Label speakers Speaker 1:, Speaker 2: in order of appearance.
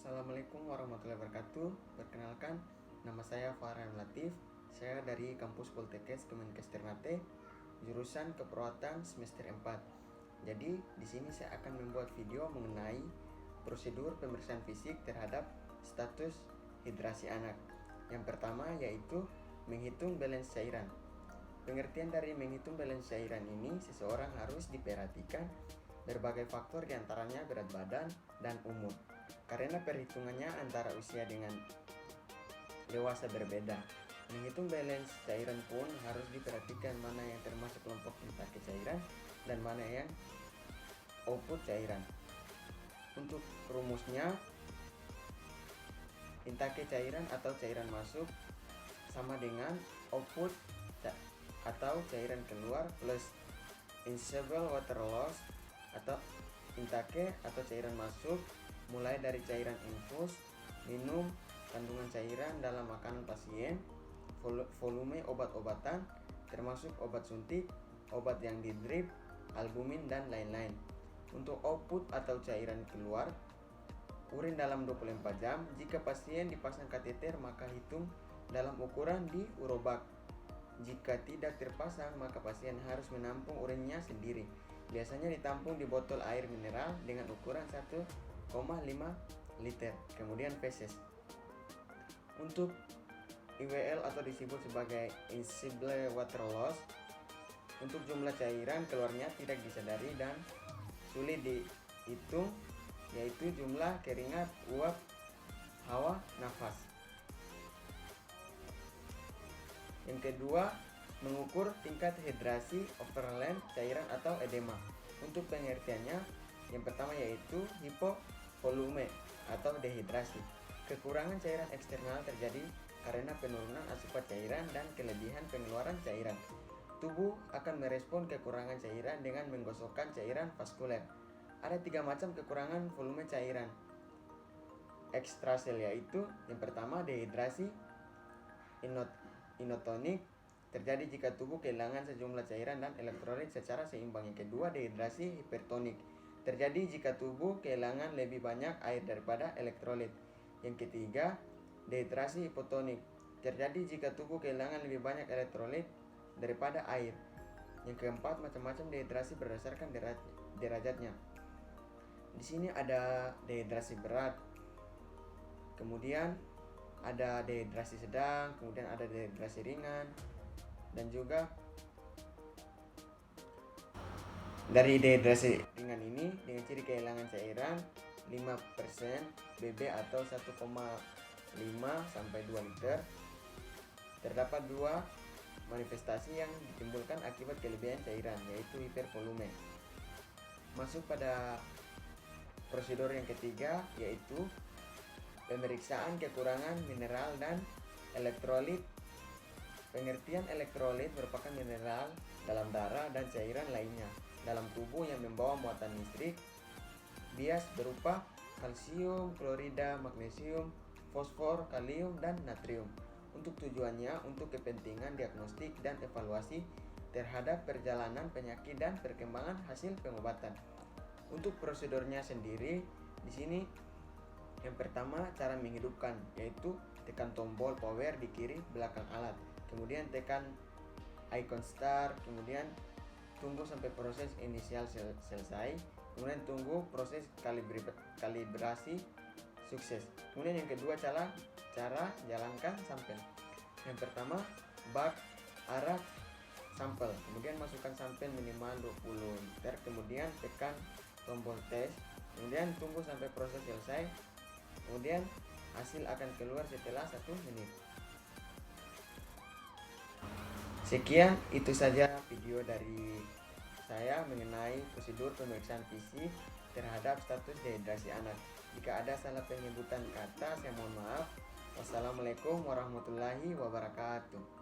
Speaker 1: Assalamualaikum warahmatullahi wabarakatuh. Perkenalkan, nama saya Farhan Latif. Saya dari kampus Poltekkes Kemenkes Ternate, jurusan keperawatan semester 4. Jadi, di sini saya akan membuat video mengenai prosedur pemeriksaan fisik terhadap status hidrasi anak. Yang pertama yaitu menghitung balance cairan. Pengertian dari menghitung balance cairan ini, seseorang harus diperhatikan berbagai faktor diantaranya berat badan dan umur. Karena perhitungannya antara usia dengan dewasa berbeda. Menghitung balance cairan pun harus diperhatikan mana yang termasuk kelompok intake cairan dan mana yang output cairan. Untuk rumusnya, intake cairan atau cairan masuk sama dengan output atau cairan keluar plus insoluble water loss atau intake atau cairan masuk mulai dari cairan infus, minum, kandungan cairan dalam makanan pasien, volume obat-obatan termasuk obat suntik, obat yang di drip, albumin dan lain-lain. Untuk output atau cairan keluar, urin dalam 24 jam. Jika pasien dipasang kateter maka hitung dalam ukuran di urobak. Jika tidak terpasang maka pasien harus menampung urinnya sendiri. Biasanya ditampung di botol air mineral dengan ukuran 1,5 liter. Kemudian feses. Untuk IWL atau disebut sebagai insoluble water loss, untuk jumlah cairan keluarnya tidak disadari dan sulit dihitung, yaitu jumlah keringat, uap, hawa, nafas. Yang kedua, mengukur tingkat hidrasi overland cairan atau edema. Untuk pengertiannya, yang pertama yaitu hipovolume atau dehidrasi. Kekurangan cairan eksternal terjadi karena penurunan asupan cairan dan kelebihan pengeluaran cairan. Tubuh akan merespon kekurangan cairan dengan menggosokkan cairan vaskuler. Ada 3 macam kekurangan volume cairan ekstrasel, yaitu yang pertama dehidrasi inotonik, terjadi jika tubuh kehilangan sejumlah cairan dan elektrolit secara seimbang. Yang kedua, dehidrasi hipertonik, terjadi jika tubuh kehilangan lebih banyak air daripada elektrolit. Yang ketiga, dehidrasi hipotonik, terjadi jika tubuh kehilangan lebih banyak elektrolit daripada air. Yang keempat, macam-macam dehidrasi berdasarkan derajatnya. Di sini ada dehidrasi berat, kemudian ada dehidrasi sedang, kemudian ada dehidrasi ringan, dan juga dari dehidrasi ringan ini dengan ciri kehilangan cairan 5% BB atau 1,5 sampai 2 liter. Terdapat 2 manifestasi yang ditimbulkan akibat kelebihan cairan, yaitu hipervolume. Masuk pada prosedur yang ketiga, yaitu pemeriksaan kekurangan mineral dan elektrolit. Pengertian elektrolit merupakan mineral dalam darah dan cairan lainnya dalam tubuh yang membawa muatan listrik bias berupa kalsium, klorida, magnesium, fosfor, kalium, dan natrium. Untuk tujuannya untuk kepentingan diagnostik dan evaluasi terhadap perjalanan penyakit dan perkembangan hasil pengobatan. Untuk prosedurnya sendiri, di sini yang pertama cara menghidupkan, yaitu tekan tombol power di kiri belakang alat, kemudian tekan icon start, kemudian tunggu sampai proses inisial selesai, kemudian tunggu proses kalibrasi sukses. Kemudian yang kedua, cara jalankan sampel. Yang pertama, bak arah sampel, kemudian masukkan sampel minimal 20 liter, kemudian tekan tombol tes, kemudian tunggu sampai proses selesai, kemudian hasil akan keluar setelah 1 menit. Sekian, itu saja video dari saya mengenai prosedur pemeriksaan fisik terhadap status dehidrasi anak. Jika ada salah penyebutan kata, saya mohon maaf. Wassalamualaikum warahmatullahi wabarakatuh.